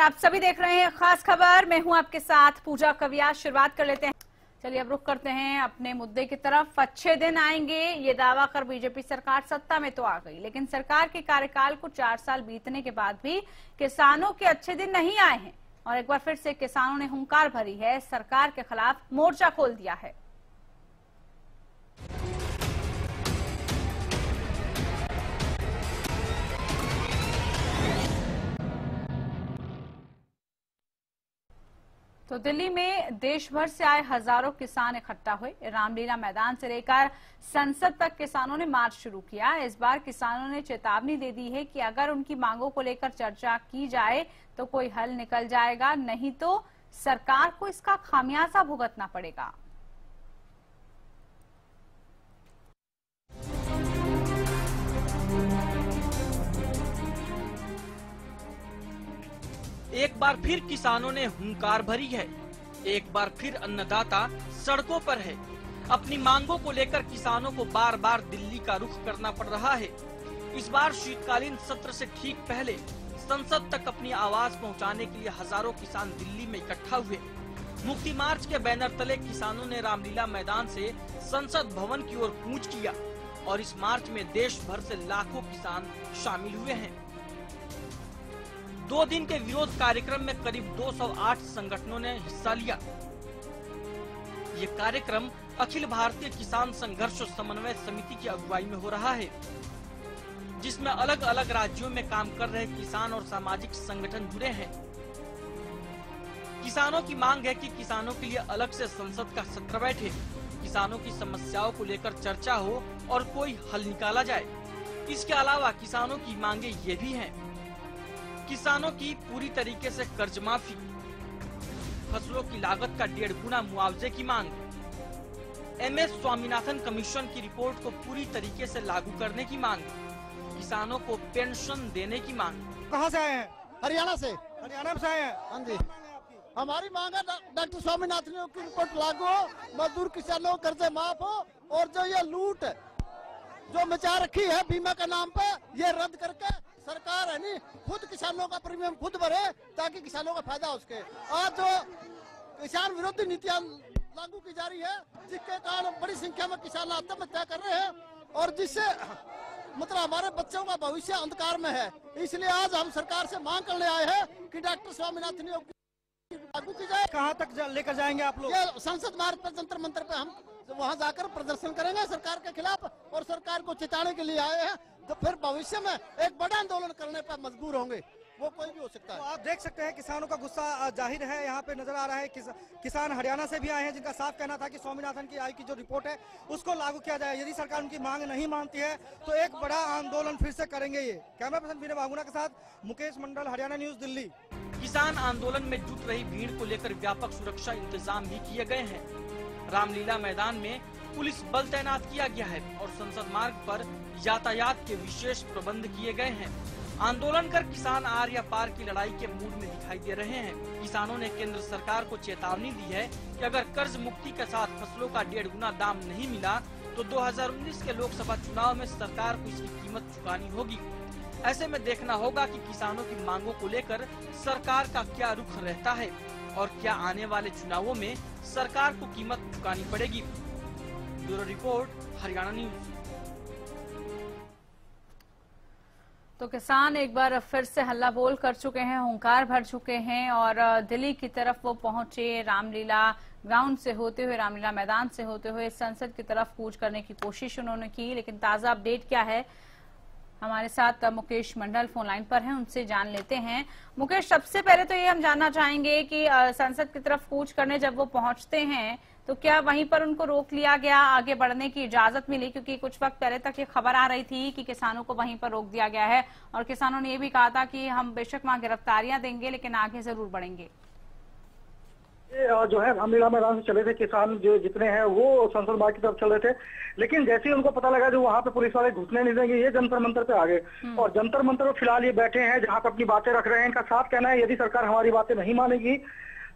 आप सभी देख रहे हैं खास खबर। मैं हूं आपके साथ पूजा कविया। शुरुआत कर लेते हैं। चलिए अब रुख करते हैं अपने मुद्दे की तरफ। अच्छे दिन आएंगे ये दावा कर बीजेपी सरकार सत्ता में तो आ गई, लेकिन सरकार के कार्यकाल को 4 साल बीतने के बाद भी किसानों के अच्छे दिन नहीं आए हैं और एक बार फिर से किसानों ने हुंकार भरी है, सरकार के खिलाफ मोर्चा खोल दिया है। तो दिल्ली में देश भर से आए हजारों किसान इकट्ठा हुए। रामलीला मैदान से लेकर संसद तक किसानों ने मार्च शुरू किया। इस बार किसानों ने चेतावनी दे दी है कि अगर उनकी मांगों को लेकर चर्चा की जाए तो कोई हल निकल जाएगा, नहीं तो सरकार को इसका खामियाजा भुगतना पड़ेगा। एक बार फिर किसानों ने हुंकार भरी है। एक बार फिर अन्नदाता सड़कों पर है। अपनी मांगों को लेकर किसानों को बार बार दिल्ली का रुख करना पड़ रहा है। इस बार शीतकालीन सत्र से ठीक पहले संसद तक अपनी आवाज पहुंचाने के लिए हजारों किसान दिल्ली में इकट्ठा हुए। मुक्ति मार्च के बैनर तले किसानों ने रामलीला मैदान से संसद भवन की ओर कूच किया और इस मार्च में देश भर से लाखों किसान शामिल हुए हैं। 2 दिन के विरोध कार्यक्रम में करीब 208 संगठनों ने हिस्सा लिया। ये कार्यक्रम अखिल भारतीय किसान संघर्ष और समन्वय समिति की अगुवाई में हो रहा है, जिसमें अलग अलग राज्यों में काम कर रहे किसान और सामाजिक संगठन जुड़े हैं। किसानों की मांग है कि किसानों के लिए अलग से संसद का सत्र बैठे, किसानों की समस्याओं को लेकर चर्चा हो और कोई हल निकाला जाए। इसके अलावा किसानों की मांगे ये भी हैं: किसानों की पूरी तरीके से कर्ज माफी, फसलों की लागत का 1.5 गुना मुआवजे की मांग, MS स्वामीनाथन कमीशन की रिपोर्ट को पूरी तरीके से लागू करने की मांग, किसानों को पेंशन देने की मांग। कहाँ से आए हैं? हरियाणा से। हरियाणा से आए हैं। हाँ जी, हमारी मांग है डॉक्टर स्वामीनाथन की रिपोर्ट लागू हो, मजदूर किसानों को कर्जे माफ हो और जो ये लूट जो मचा रखी है बीमा का नाम पे, ये रद्द करके सरकार है नहीं खुद किसानों का प्रीमियम खुद भरे ताकि किसानों का फायदा हो सके। आज जो किसान विरोधी नीतियां लागू की जा रही है, जिसके कारण बड़ी संख्या में किसान आत्महत्या कर रहे हैं और जिससे मतलब हमारे बच्चों का भविष्य अंधकार में है। इसलिए आज हम सरकार से मांग करने आए हैं कि डॉक्टर स्वामीनाथन लागू की जाए। कहाँ तक लेकर जाएंगे आप लोग? ये संसद मार्ग पर जंतर मंतर पे हम वहाँ जाकर प्रदर्शन करेंगे सरकार के खिलाफ और सरकार को चेताने के लिए आए हैं। तो फिर भविष्य में एक बड़ा आंदोलन करने पर मजबूर होंगे, वो कोई भी हो सकता है। तो आप देख सकते हैं किसानों का गुस्सा जाहिर है। यहाँ पे नजर आ रहा है किसान हरियाणा से भी आए हैं, जिनका साफ कहना था कि स्वामीनाथन की आयोग की जो रिपोर्ट है उसको लागू किया जाए। यदि सरकार उनकी मांग नहीं मानती है तो एक बड़ा आंदोलन फिर से करेंगे। ये कैमरा पर्सन विनय बागुना के साथ मुकेश मंडल, हरियाणा न्यूज, दिल्ली। किसान आंदोलन में जुट रही भीड़ को लेकर व्यापक सुरक्षा इंतजाम भी किए गए हैं। रामलीला मैदान में पुलिस बल तैनात किया गया है और संसद मार्ग पर यातायात के विशेष प्रबंध किए गए हैं। आंदोलन कर किसान आर या पार की लड़ाई के मूड में दिखाई दे रहे हैं। किसानों ने केंद्र सरकार को चेतावनी दी है कि अगर कर्ज मुक्ति के साथ फसलों का 1.5 गुना दाम नहीं मिला तो 2019 के लोकसभा चुनाव में सरकार को इसकी कीमत चुकानी होगी। ऐसे में देखना होगा कि किसानों की मांगों को लेकर सरकार का क्या रुख रहता है और क्या आने वाले चुनावों में सरकार को कीमत चुकानी पड़ेगी। Bureau report, Haryana news. तो किसान एक बार फिर से हल्ला बोल कर चुके हैं, हुंकार भर चुके हैं और दिल्ली की तरफ वो पहुंचे। रामलीला ग्राउंड से होते हुए, रामलीला मैदान से होते हुए संसद की तरफ कूच करने की कोशिश उन्होंने की। लेकिन ताजा अपडेट क्या है, हमारे साथ मुकेश मंडल फोन लाइन पर हैं, उनसे जान लेते हैं। मुकेश, सबसे पहले तो ये हम जानना चाहेंगे कि संसद की तरफ कूच करने जब वो पहुंचते हैं तो क्या वहीं पर उनको रोक लिया गया, आगे बढ़ने की इजाजत मिली? क्योंकि कुछ वक्त पहले तक ये खबर आ रही थी कि किसानों को वहीं पर रोक दिया गया है और किसानों ने ये भी कहा था कि हम बेशक वहां गिरफ्तारियां देंगे लेकिन आगे जरूर बढ़ेंगे। जो है रामलीला मैदान से चले थे किसान, जो जितने हैं वो संसद बाग की तरफ चल रहे थे, लेकिन जैसे ही उनको पता लगा जो वहां पे पुलिस वाले घुसने नहीं देंगे, ये जंतर मंतर पे आ गए। और जंतर मंतर पे फिलहाल ये बैठे हैं जहां पे अपनी बातें रख रहे हैं। इनका साफ कहना है यदि सरकार हमारी बातें नहीं मानेगी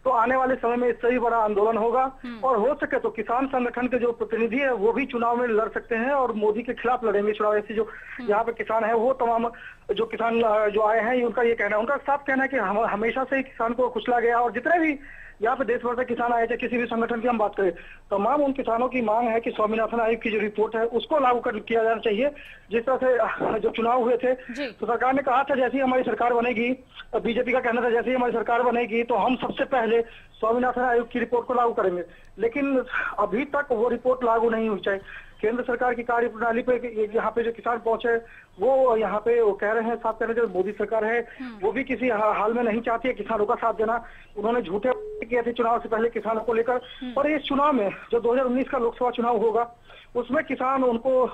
तो आने वाले समय में इससे भी बड़ा आंदोलन होगा। और हो सके तो किसान संगठन के जो प्रतिनिधि है वो भी चुनाव में लड़ सकते हैं और मोदी के खिलाफ लड़ेंगे चुनाव। ऐसे जो यहाँ पे किसान है वो तमाम जो किसान जो आए हैं उनका ये कहना है, उनका साफ कहना है कि हमेशा से ही किसान को कुचला गया और जितने भी यहाँ पे देश भर से किसान आए थे, किसी भी संगठन की हम बात करें, तमाम उन किसानों की मांग है कि स्वामीनाथन आयोग की जो रिपोर्ट है उसको लागू किया जाना चाहिए। जिस तरह से जो चुनाव हुए थे तो सरकार ने कहा था जैसे ही हमारी सरकार बनेगी, बीजेपी का कहना था जैसे ही हमारी सरकार बनेगी तो हम सबसे पहले स्वामीनाथन आयोग की रिपोर्ट को लागू करेंगे, लेकिन अभी तक वो रिपोर्ट लागू नहीं हुई। चाहे केंद्र सरकार की कार्यप्रणाली पे यहाँ पे जो किसान पहुंचे वो यहाँ पे वो कह रहे हैं, साफ कह रहे हैं जो मोदी सरकार है वो भी किसी हाल में नहीं चाहती है किसानों का साथ देना। उन्होंने झूठे किए थे चुनाव से पहले किसानों को लेकर, और इस चुनाव में जो 2019 का लोकसभा चुनाव होगा उसमें किसान उनको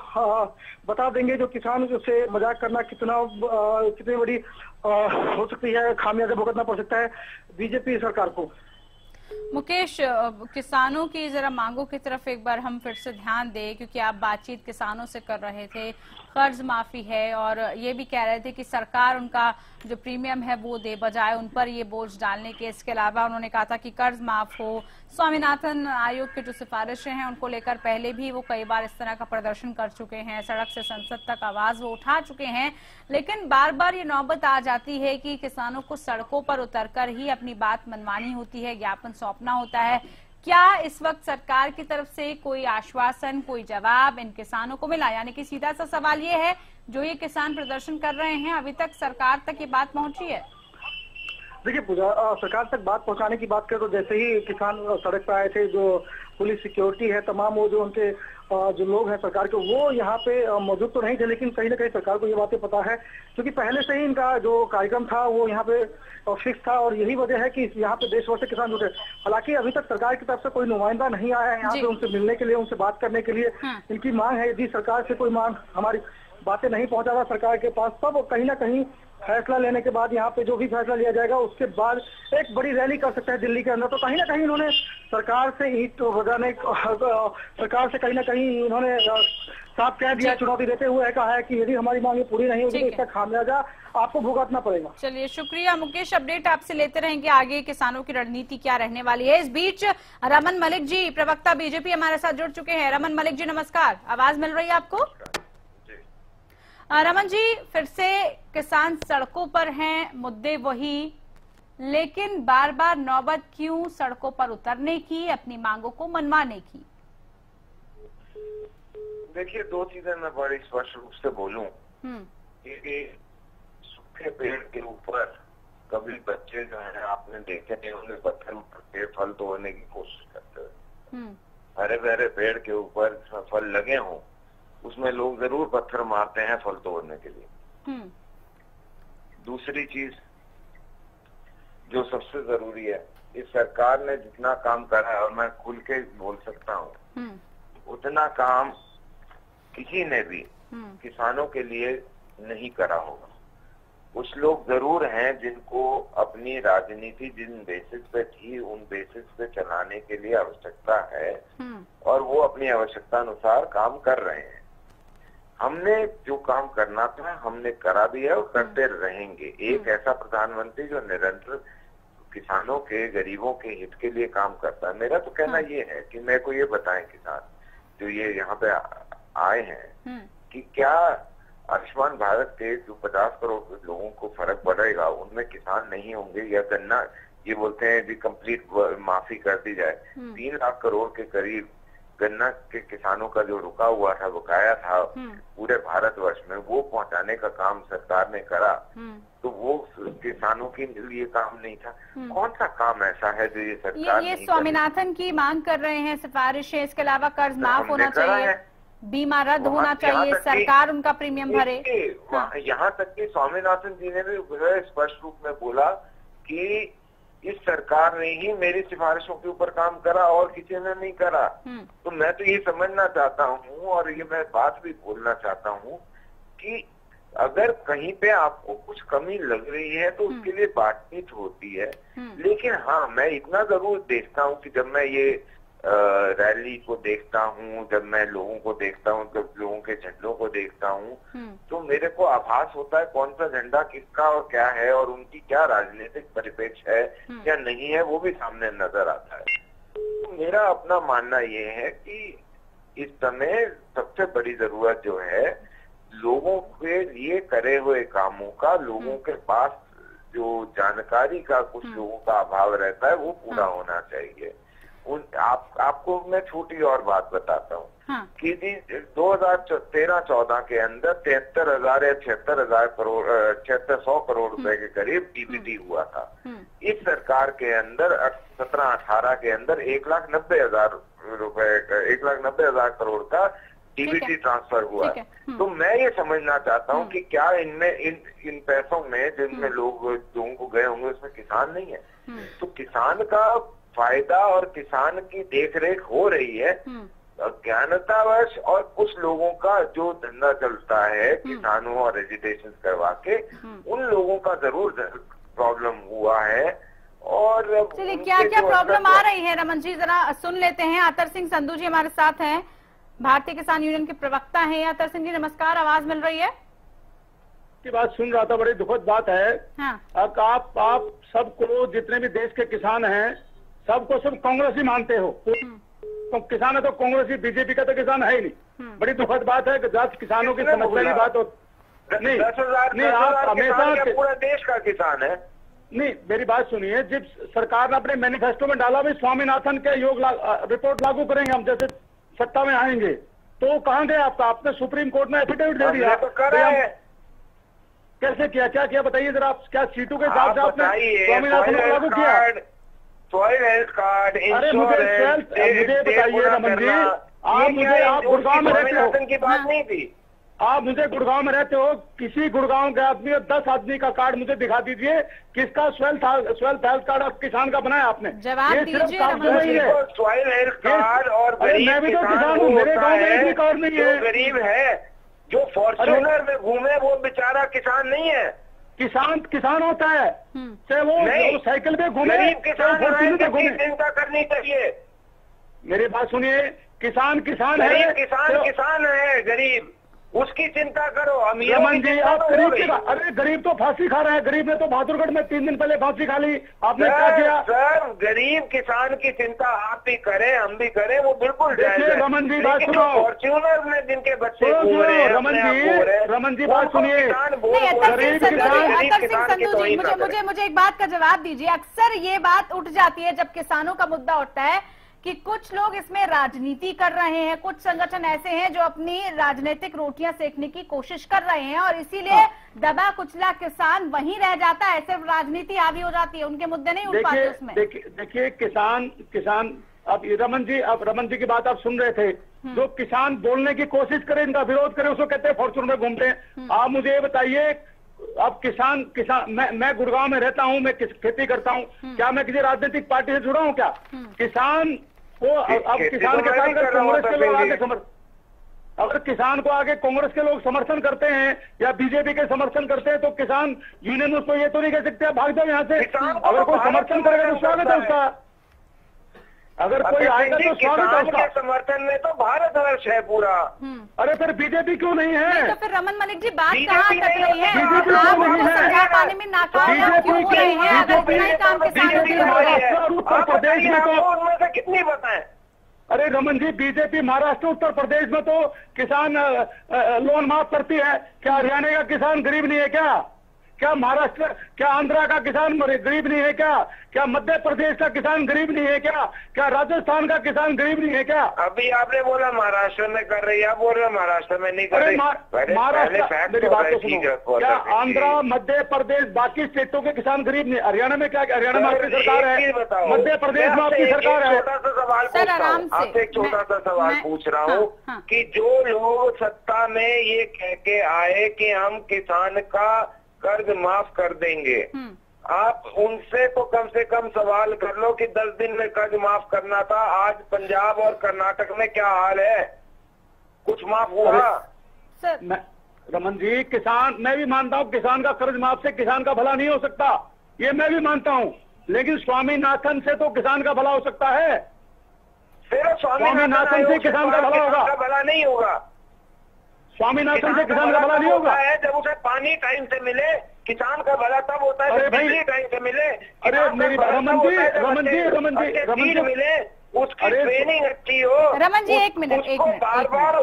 बता देंगे जो किसान से मजाक करना कितनी बड़ी हो सकती है, खामियाजा भुगतना पड़ सकता है बीजेपी सरकार को। मुकेश, किसानों की जरा मांगों की तरफ एक बार हम फिर से ध्यान दें, क्योंकि आप बातचीत किसानों से कर रहे थे। कर्ज माफी है और ये भी कह रहे थे कि सरकार उनका जो प्रीमियम है वो दे, बजाय उन पर ये बोझ डालने के। इसके अलावा उन्होंने कहा था कि कर्ज माफ हो। स्वामीनाथन आयोग की जो सिफारिशें हैं उनको लेकर पहले भी वो कई बार इस तरह का प्रदर्शन कर चुके हैं, सड़क से संसद तक आवाज वो उठा चुके हैं, लेकिन बार बार ये नौबत आ जाती है कि किसानों को सड़कों पर उतरकर ही अपनी बात मनवानी होती है, ज्ञापन सौंपना होता है। क्या इस वक्त सरकार की तरफ से कोई आश्वासन, कोई जवाब इन किसानों को मिला? यानी कि सीधा सा सवाल ये है, जो ये किसान प्रदर्शन कर रहे हैं अभी तक सरकार तक ये बात पहुंची है? देखिए पूजा, सरकार तक बात पहुंचाने की बात करें तो जैसे ही किसान सड़क पर आए थे, जो पुलिस सिक्योरिटी है, तमाम वो जो उनके जो लोग हैं सरकार के, वो यहाँ पे मौजूद तो नहीं थे, लेकिन कहीं ना कहीं सरकार को ये बातें पता है क्योंकि पहले से ही इनका जो कार्यक्रम था वो यहाँ पे फिक्स था, और यही वजह है कि यहाँ पे देश भर से किसान जुटे। हालांकि अभी तक सरकार की तरफ से कोई नुमाइंदा नहीं आया है यहाँ पे उनसे मिलने के लिए, उनसे बात करने के लिए। इनकी मांग है, यदि सरकार से कोई मांग हमारी बातें नहीं पहुंचा था सरकार के पास, तब कहीं ना कहीं फैसला लेने के बाद यहाँ पे जो भी फैसला लिया जाएगा उसके बाद एक बड़ी रैली कर सकते हैं दिल्ली के अंदर। तो कहीं ना कहीं इन्होंने सरकार से ईंट बजाने, सरकार से कहीं ना कहीं इन्होंने साफ कह दिया, चुनौती देते हुए कहा है कि यदि हमारी मांगे पूरी नहीं होगी तो इसका खामियाजा आपको भुगतना पड़ेगा। चलिए, शुक्रिया मुकेश। अपडेट आपसे लेते रहेंगे आगे किसानों की रणनीति क्या रहने वाली है। इस बीच रमन मलिक जी, प्रवक्ता बीजेपी, हमारे साथ जुड़ चुके हैं। रमन मलिक जी नमस्कार, आवाज मिल रही है आपको? रमन जी, फिर से किसान सड़कों पर हैं, मुद्दे वही, लेकिन बार बार नौबत क्यों सड़कों पर उतरने की, अपनी मांगों को मनवाने की? देखिए, दो चीजें मैं बड़ी स्पष्ट रूप से बोलूं कि सूखे पेड़ के ऊपर कभी बच्चे जो है आपने देखे नहीं, उन्हें पत्थर के फल तोड़ने की कोशिश करते हुए। हरे भरे पेड़ के ऊपर फल लगे हों उसमें लोग जरूर पत्थर मारते हैं फल तोड़ने के लिए। दूसरी चीज जो सबसे जरूरी है, इस सरकार ने जितना काम करा है, और मैं खुल के बोल सकता हूँ, उतना काम किसी ने भी किसानों के लिए नहीं करा होगा। कुछ लोग जरूर हैं जिनको अपनी राजनीति जिन बेसिस पे थी उन बेसिस पे चलाने के लिए आवश्यकता है, और वो अपनी आवश्यकता अनुसार काम कर रहे हैं। हमने जो काम करना था हमने करा भी है और करते रहेंगे। एक ऐसा प्रधानमंत्री जो निरंतर किसानों के, गरीबों के हित के लिए काम करता है। मेरा तो कहना ये है कि मेरे को ये बताएं किसान जो ये यहाँ पे आए हैं कि क्या आयुष्मान भारत के जो 50 करोड़ लोगों को फर्क पड़ेगा उनमें किसान नहीं होंगे? या गन्ना, ये बोलते हैं कि कंप्लीट माफी कर दी जाए, 3 लाख करोड़ के करीब गन्ना के किसानों का जो रुका हुआ था, बकाया था पूरे भारतवर्ष में, वो पहुंचाने का काम सरकार ने करा। तो वो किसानों के लिए काम नहीं था। कौन सा काम ऐसा है जो ये सरकार ये स्वामीनाथन की मांग कर रहे हैं, सिफारिशें, इसके अलावा कर्ज माफ होना चाहिए, बीमा रद्द होना चाहिए, सरकार उनका प्रीमियम भरे। यहाँ तक कि स्वामीनाथन जी ने भी स्पष्ट रूप में बोला कि इस सरकार ने ही मेरी सिफारिशों के ऊपर काम करा और किसी ने नहीं करा। तो मैं तो ये समझना चाहता हूँ और ये मैं बात भी बोलना चाहता हूँ कि अगर कहीं पे आपको कुछ कमी लग रही है तो उसके लिए बातचीत होती है। लेकिन हाँ, मैं इतना जरूर देखता हूँ कि जब मैं ये रैली को देखता हूँ, जब मैं लोगों को देखता हूँ, जब लोगों के झंडों को देखता हूँ, तो मेरे को आभास होता है कौन सा झंडा किसका और क्या है और उनकी क्या राजनीतिक परिप्रेक्ष्य है या नहीं है, वो भी सामने नजर आता है। तो मेरा अपना मानना ये है कि इस समय सबसे बड़ी जरूरत जो है लोगों के लिए करे हुए कामों का, लोगों के पास जो जानकारी का कुछ लोगों का अभाव रहता है वो पूरा होना चाहिए। आपको मैं छोटी और बात बताता हूँ कि 2013-14 के अंदर 73,000 या 76,000 करोड़ 7600 करोड़ रुपए के करीब डीबीटी हुआ था। इस सरकार के अंदर 17-18 के अंदर 1,90,000 रुपए 1,90,000 करोड़ का डीबीटी ट्रांसफर हुआ है। तो मैं ये समझना चाहता हूँ कि क्या इनमें इन पैसों में जिनमें लोगों को गए होंगे उसमें किसान नहीं है? तो किसान का फायदा और किसान की देखरेख हो रही है। अज्ञानतावश और कुछ लोगों का जो धंधा चलता है किसानों और रजिस्ट्रेशन करवा के, उन लोगों का जरूर प्रॉब्लम हुआ है। और चलिए क्या क्या प्रॉब्लम आ रही है रमन जी, जरा सुन लेते हैं। अतर सिंह संधू जी हमारे साथ हैं, भारतीय किसान यूनियन के प्रवक्ता हैं। अतर सिंह जी नमस्कार, आवाज मिल रही है? की बात सुन रहा था, बड़ी दुखद बात है। हाँ। आप सबको, जितने भी देश के किसान हैं, सबको सब कांग्रेस ही मानते हो। तो किसान है तो कांग्रेस ही, बीजेपी का तो किसान है ही नहीं। बड़ी दुखद बात है कि किसानों की समस्या की बात हो नहीं। 10,000 आप हमेशा पूरा देश का किसान है। नहीं, मेरी बात सुनिए। जब सरकार ने अपने मैनिफेस्टो में डाला भी स्वामीनाथन के रिपोर्ट लागू करेंगे हम जैसे सत्ता में आएंगे, तो कहाँ गए आपका? आपने सुप्रीम कोर्ट में एफिडेविट दे दिया। तो कर रहे हैं। कैसे किया, क्या किया बताइए जरा। आप क्या सीटों के हिसाब से आपने स्वामीनाथन को लागू किया? सॉइल हेल्थ कार्ड, अरे मुझे बताइए रमन जी, आप गुड़गांव में रहते हो की बात नहीं थी। आप मुझे गुड़गांव में रहते हो, किसी गुड़गांव के आदमी और 10 आदमी का कार्ड मुझे दिखा दीजिए, किसका स्वेल्थ हेल्थ कार्ड किसान का बनाया आपने? जवाब दीजिए Raman ji. Soil health card और मैं भी तो किसान हूँ, मेरे गाँव में एक भी कार्ड नहीं है। गरीब है जो फॉर्च्यूनर में घूमे वो बेचारा किसान नहीं है। किसान होता है, चाहे वो साइकिल पे घूमे, गरीब किसान घूमे। चिंता करनी चाहिए। मेरी बात सुनिए, किसान है, किसान है, गरीब उसकी चिंता करो। रमन जी आप अरे गरीब तो फांसी खा रहे हैं। गरीब ने तो बहादुरगढ़ में 3 दिन पहले फांसी खा ली। आपने क्या किया? सर गरीब किसान की चिंता आप भी करें, हम भी करें, वो बिल्कुल जायज है। रमन जी बात सुनो। फॉर्च्यूनर में जिनके बच्चे घूम रहे हैं, रमन जी बात सुनिए। मुझे एक बात का जवाब दीजिए। अक्सर ये बात उठ जाती है जब किसानों का मुद्दा उठता है कि कुछ लोग इसमें राजनीति कर रहे हैं, कुछ संगठन ऐसे हैं जो अपनी राजनीतिक रोटियां सेकने की कोशिश कर रहे हैं और इसीलिए दबा कुचला किसान वहीं रह जाता है, सिर्फ राजनीति हावी हो जाती है, उनके मुद्दे नहीं उठ पाते उसमें। देखिए किसान अब रमन जी की बात आप सुन रहे थे। जो किसान बोलने की कोशिश करे, इनका विरोध करे, उसको कहते हैं फॉर्चून में घूमते हैं। आप मुझे ये बताइए, अब किसान मैं गुड़गांव में रहता हूँ, मैं खेती करता हूँ, क्या मैं किसी राजनीतिक पार्टी से जुड़ा हूँ क्या? किसान को अब किसान के साथ कांग्रेस के लोग आगे अगर किसान को आगे कांग्रेस के लोग समर्थन करते हैं या बीजेपी के समर्थन करते हैं तो किसान यूनियन उसको ये तो नहीं कह सकते भाग जाओ यहाँ से। अगर कोई समर्थन करेगा तो स्वागत है उसका, अगर कोई आएगा तो स्वागत है उसका। समर्थन में तो भारत वर्ष है पूरा। अरे फिर बीजेपी क्यों नहीं है? तो फिर रमन मलिक जी बात कहाँ तक रही है? आप पाने में नाकामयाब क्यों हो रहे हैं? अगर इतना ही काम किसानों के लिए उत्तर प्रदेश में तो उनमें से कितनी बताएं? अरे रमन जी, बीजेपी महाराष्ट्र उत्तर प्रदेश में तो किसान लोन माफ करती है। क्या हरियाणा का किसान गरीब नहीं है क्या? क्या महाराष्ट्र, क्या आंध्रा का किसान गरीब नहीं है क्या? क्या मध्य प्रदेश का किसान गरीब नहीं है क्या? क्या राजस्थान का किसान गरीब नहीं है क्या? अभी आपने बोला महाराष्ट्र में कर रही है, आप बोल रहे महाराष्ट्र में नहीं कर रही। महाराष्ट्र, मेरी बात तो सुनो, क्या आंध्रा, मध्य प्रदेश, बाकी स्टेटों के किसान गरीब नहीं? हरियाणा में क्या? हरियाणा में आपकी सरकार है, मध्य प्रदेश में आपकी सरकार है। आपसे एक छोटा सा सवाल पूछ रहा हूँ कि जो लोग सत्ता में ये कह के आए कि हम किसान का कर्ज माफ कर देंगे, आप उनसे तो कम से कम सवाल कर लो कि 10 दिन में कर्ज माफ करना था। आज पंजाब और कर्नाटक में क्या हाल है? कुछ माफ हुआ? रमन जी, किसान, मैं भी मानता हूँ किसान का कर्ज माफ से किसान का भला नहीं हो सकता, ये मैं भी मानता हूँ, लेकिन स्वामीनाथन से तो किसान का भला हो सकता है। स्वामीनाथन से किसान का भला होगा? भला नहीं होगा। स्वामीनाथन से किसान का भला नहीं होगा है जब उसे पानी टाइम से मिले, किसान का भला तब होता है जब बिजली टाइम से मिले। अरे मेरी रमन जी मिले, उसकी ट्रेनिंग अच्छी हो। रमन जी एक मिनट बार बार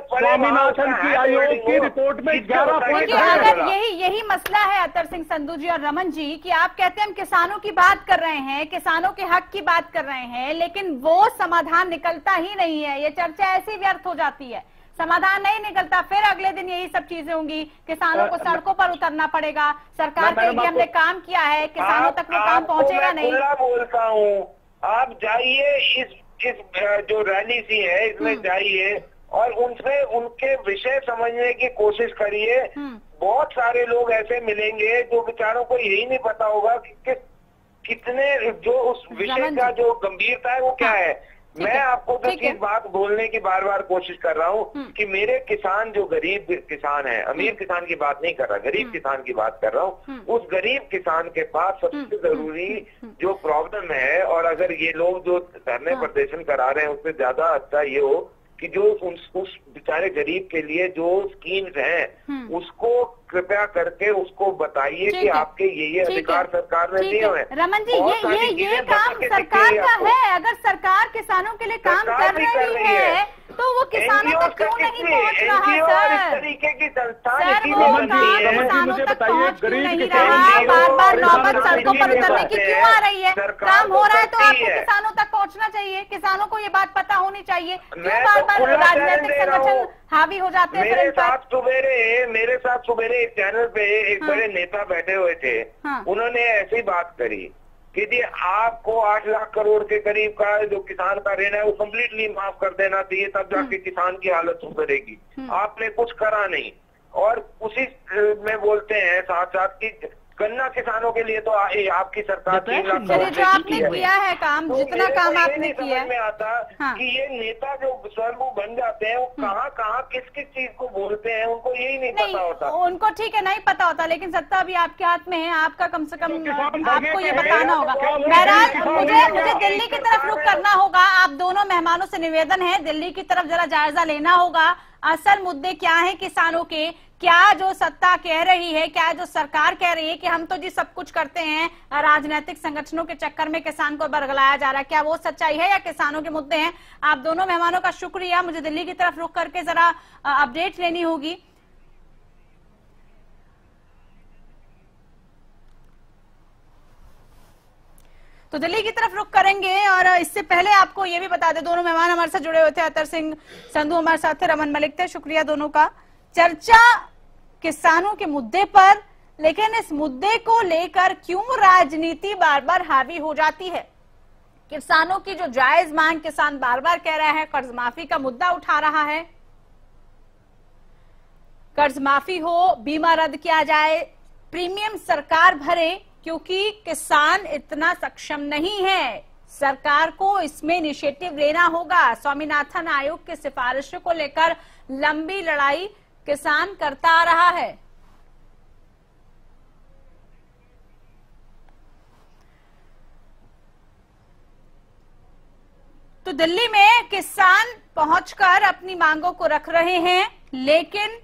स्वामीनाथन की आयोग की रिपोर्ट में 11 पॉइंट है। अगर यही मसला है अतर सिंह संधू जी और रमन जी कि आप कहते हैं हम किसानों की बात कर रहे हैं, किसानों के हक की बात कर रहे हैं, लेकिन वो समाधान निकलता ही नहीं है। ये चर्चा ऐसी व्यर्थ हो जाती है, समाधान नहीं निकलता, फिर अगले दिन यही सब चीजें होंगी, किसानों को सड़कों पर उतरना पड़ेगा। सरकार कहेगी हमने काम किया है, किसानों तक वो काम पहुंचेगा नहीं। बोलता हूँ, आप जाइए इस जो रैली सी है इसमें जाइए और उनसे उनके विषय समझने की कोशिश करिए। बहुत सारे लोग ऐसे मिलेंगे जो बेचारों को यही नहीं पता होगा कि कितने जो उस विषय का जो गंभीरता है वो क्या है। मैं आपको तो चीज बात बोलने की बार बार कोशिश कर रहा हूँ कि मेरे किसान जो गरीब किसान है, अमीर किसान की बात नहीं कर रहा, गरीब किसान की बात कर रहा हूँ। उस गरीब किसान के पास सबसे जरूरी जो प्रॉब्लम है, और अगर ये लोग जो धरने प्रदर्शन करा रहे हैं उससे ज्यादा अच्छा ये हो कि जो उस बेचारे गरीब के लिए जो स्कीम्स हैं उसको कृपया करके उसको बताइए कि आपके ये अधिकार सरकार ने दिए हैं। रमन जी ये काम सरकार का है। अगर सरकार किसानों के लिए काम कर रही है तो वो किसानों तक क्यों नहीं पहुंच रहा सर? इस तरीके की संस्थान किसानों तक पहुंच क्यों नहीं रहा? बार बार नौबत सड़कों पर उतरने की क्यों आ रही है? काम हो रहा है तो आपको किसानों तक पहुंचना चाहिए, किसानों को ये बात पता होनी चाहिए। क्यों बार बार राजनीतिक संगठन हावी हो जाते हैं? मेरे साथ सुबेरे एक चैनल पे एक बड़े नेता बैठे हुए थे, उन्होंने ऐसी बात करी कि जी आपको 8 लाख करोड़ के करीब का जो किसान का ऋण है वो कम्प्लीटली माफ कर देना चाहिए, तब जाके किसान की हालत सुधरेगी। आपने कुछ करा नहीं। और उसी में बोलते हैं साथ साथ कि गन्ना किसानों के लिए तो आपकी सरकार 3 लाख करोड़ जो आपने किया है काम, जितना काम आपने किया है, में आता कि ये नेता जो स्वयं बन जाते हैं वो कहाँ किस चीज को बोलते हैं उनको यही नहीं पता होता। उनको ठीक है नहीं पता होता, लेकिन सत्ता अभी आपके हाथ में है, आपका कम से कम आपको ये बताना होगा। बहरहाल मुझे दिल्ली की तरफ रुख करना होगा। आप दोनों मेहमानों से निवेदन है दिल्ली की तरफ जरा जायजा लेना होगा। असल मुद्दे क्या है किसानों के, क्या जो सत्ता कह रही है, क्या जो सरकार कह रही है कि हम तो जी सब कुछ करते हैं, राजनीतिक संगठनों के चक्कर में किसान को बरगलाया जा रहा है, क्या वो सच्चाई है या किसानों के मुद्दे हैं? आप दोनों मेहमानों का शुक्रिया। मुझे दिल्ली की तरफ रुख करके जरा अपडेट लेनी होगी। तो दिल्ली की तरफ रुख करेंगे और इससे पहले आपको ये भी बता दें, दोनों मेहमान हमारे साथ जुड़े हुए थे, अतर सिंह संधू हमारे साथ थे, रमन मलिक थे, शुक्रिया दोनों का। चर्चा किसानों के मुद्दे पर, लेकिन इस मुद्दे को लेकर क्यों राजनीति बार बार हावी हो जाती है? किसानों की जो जायज मांग किसान बार बार कह रहा है, कर्ज माफी का मुद्दा उठा रहा है, कर्ज माफी हो, बीमा रद्द किया जाए, प्रीमियम सरकार भरे, क्योंकि किसान इतना सक्षम नहीं है। सरकार को इसमें इनिशिएटिव लेना होगा। स्वामीनाथन आयोग की सिफारिशों को लेकर लंबी लड़ाई किसान करता आ रहा है। तो दिल्ली में किसान पहुंचकर अपनी मांगों को रख रहे हैं, लेकिन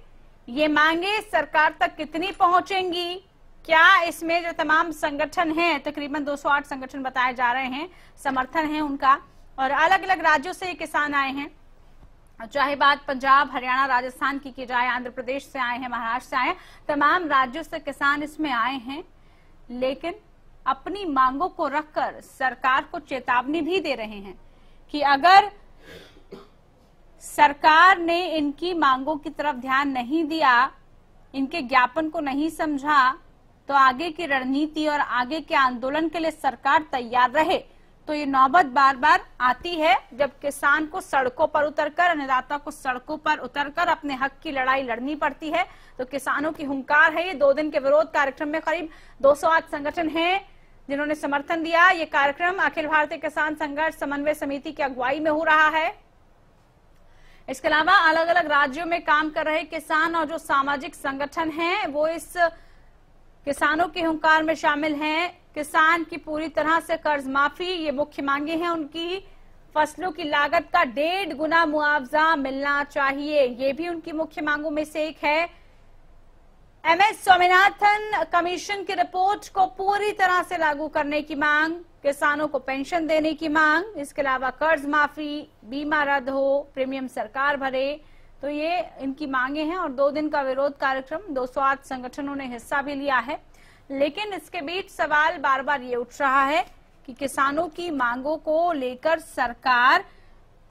ये मांगे सरकार तक कितनी पहुंचेंगी? क्या इसमें जो तमाम संगठन हैं, तकरीबन 208 संगठन बताए जा रहे हैं, समर्थन है उनका, और अलग अलग राज्यों से किसान आए हैं, चाहे बात पंजाब, हरियाणा, राजस्थान की जाए, आंध्र प्रदेश से आए हैं, महाराष्ट्र से आए हैं, तमाम राज्यों से किसान इसमें आए हैं, लेकिन अपनी मांगों को रखकर सरकार को चेतावनी भी दे रहे हैं कि अगर सरकार ने इनकी मांगों की तरफ ध्यान नहीं दिया, इनके ज्ञापन को नहीं समझा, तो आगे की रणनीति और आगे के आंदोलन के लिए सरकार तैयार रहे। तो ये नौबत बार बार आती है जब किसान को सड़कों पर उतरकर, अन्नदाता को सड़कों पर उतरकर अपने हक की लड़ाई लड़नी पड़ती है। तो किसानों की हुंकार है। ये 2 दिन के विरोध कार्यक्रम में करीब 208 संगठन हैं जिन्होंने समर्थन दिया। ये कार्यक्रम अखिल भारतीय किसान संघर्ष समन्वय समिति की अगुवाई में हो रहा है। इसके अलावा अलग अलग राज्यों में काम कर रहे किसान और जो सामाजिक संगठन हैं वो इस किसानों के हुंकार में शामिल हैं। किसान की पूरी तरह से कर्ज माफी, ये मुख्य मांगे हैं उनकी, फसलों की लागत का 1.5 गुना मुआवजा मिलना चाहिए, ये भी उनकी मुख्य मांगों में से एक है। एमएस स्वामीनाथन कमीशन की रिपोर्ट को पूरी तरह से लागू करने की मांग, किसानों को पेंशन देने की मांग, इसके अलावा कर्ज माफी, बीमा रद्द हो, प्रीमियम सरकार भरे, तो ये इनकी मांगे हैं। और 2 दिन का विरोध कार्यक्रम, 208 संगठनों ने हिस्सा भी लिया है। लेकिन इसके बीच सवाल बार बार ये उठ रहा है कि किसानों की मांगों को लेकर सरकार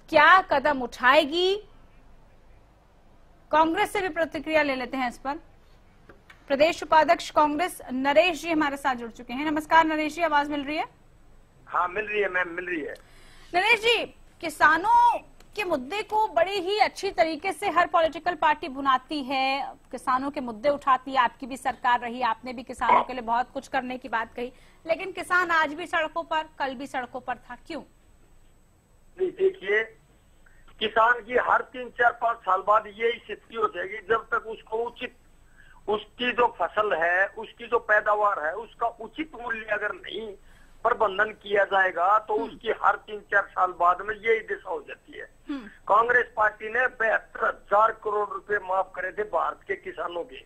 क्या कदम उठाएगी। कांग्रेस से भी प्रतिक्रिया ले लेते हैं इस पर। प्रदेश उपाध्यक्ष कांग्रेस नरेश जी हमारे साथ जुड़ चुके हैं। नमस्कार नरेश जी, आवाज मिल रही है? हाँ मिल रही है मैम, मिल रही है। नरेश जी, किसानों के मुद्दे को बड़ी ही अच्छी तरीके से हर पॉलिटिकल पार्टी बुनाती है, किसानों के मुद्दे उठाती है। आपकी भी सरकार रही, आपने भी किसानों के लिए बहुत कुछ करने की बात कही, लेकिन किसान आज भी सड़कों पर, कल भी सड़कों पर था, क्यों? देखिए, किसान की हर 3, 4, 5 साल बाद यही स्थिति हो जाएगी जब तक उसको उचित, उसकी जो फसल है, उसकी जो पैदावार है, उसका उचित मूल्य अगर नहीं प्रबंधन किया जाएगा तो उसकी हर 3, 4 साल बाद में यही दिशा हो जाती है। कांग्रेस पार्टी ने 72,000 करोड़ रुपए माफ करे थे भारत के किसानों के।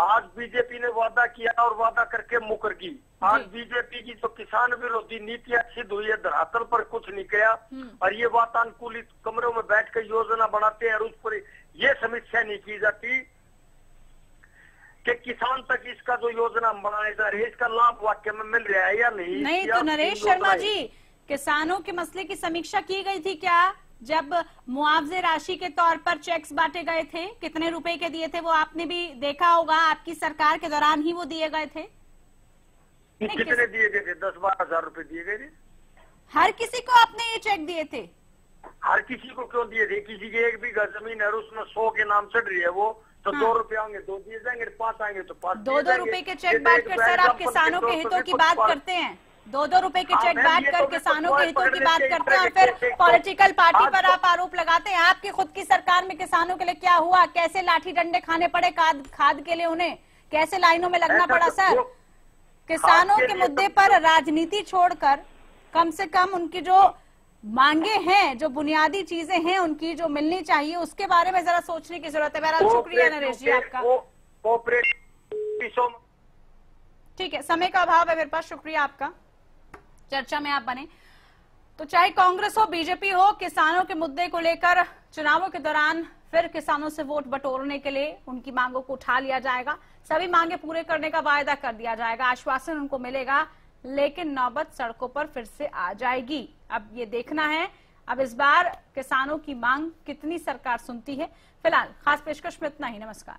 आज बीजेपी ने वादा किया और वादा करके मुकर गई। आज बीजेपी की जो किसान विरोधी नीतियां सिद्ध हुई है, धरातल पर कुछ नहीं किया और ये वातानुकूलित कमरों में बैठ कर योजना बनाते हैं और उस पर ये समीक्षा नहीं की जाती कि किसान तक इसका जो योजना बनाया जा रही है इसका लाभ वाकई में मिल रहा है या नहीं। नहीं तो नरेश शर्मा जी, किसानों के मसले की समीक्षा की गई थी क्या जब मुआवजे राशि के तौर पर चेक्स बांटे गए थे? कितने रुपए के दिए थे वो आपने भी देखा होगा, आपकी सरकार के दौरान ही वो दिए गए थे। कितने दिए गए थे? 10-12 हजार रुपए दिए गए थे। हर किसी को आपने ये चेक दिए थे? हर किसी को क्यों दिए थे? किसी की 1 बीघा जमीन है उसमें 100 के नाम चढ़ रही है वो तो 2 रुपए आएंगे 2 दिए जाएंगे, 5 आएंगे तो 5। 2-2 रुपए के चेक बांटकर सर आप किसानों के हितों की बात करते हैं। 2-2 रुपए के चेक बांटकर किसानों के हितों की बात करते हैं और फिर पॉलिटिकल पार्टी पर आप आरोप लगाते हैं। आपकी खुद की सरकार में किसानों के लिए क्या हुआ? कैसे लाठी डंडे खाने पड़े खाद के लिए, उन्हें कैसे लाइनों में लगना पड़ा? सर, किसानों के मुद्दे पर राजनीति छोड़कर कम से कम उनकी जो मांगे हैं, जो बुनियादी चीजें हैं उनकी जो मिलनी चाहिए, उसके बारे में जरा सोचने की जरूरत है। बहरहाल शुक्रिया नरेश जी आपका। ठीक है, समय का अभाव है मेरे पास, शुक्रिया आपका। चर्चा में आप बने। तो चाहे कांग्रेस हो, बीजेपी हो, किसानों के मुद्दे को लेकर चुनावों के दौरान फिर किसानों से वोट बटोरने के लिए उनकी मांगों को उठा लिया जाएगा। सभी मांगे पूरे करने का वायदा कर दिया जाएगा, आश्वासन उनको मिलेगा, लेकिन नौबत सड़कों पर फिर से आ जाएगी। अब ये देखना है अब इस बार किसानों की मांग कितनी सरकार सुनती है। फिलहाल खास पेशकश में इतना ही। नमस्कार।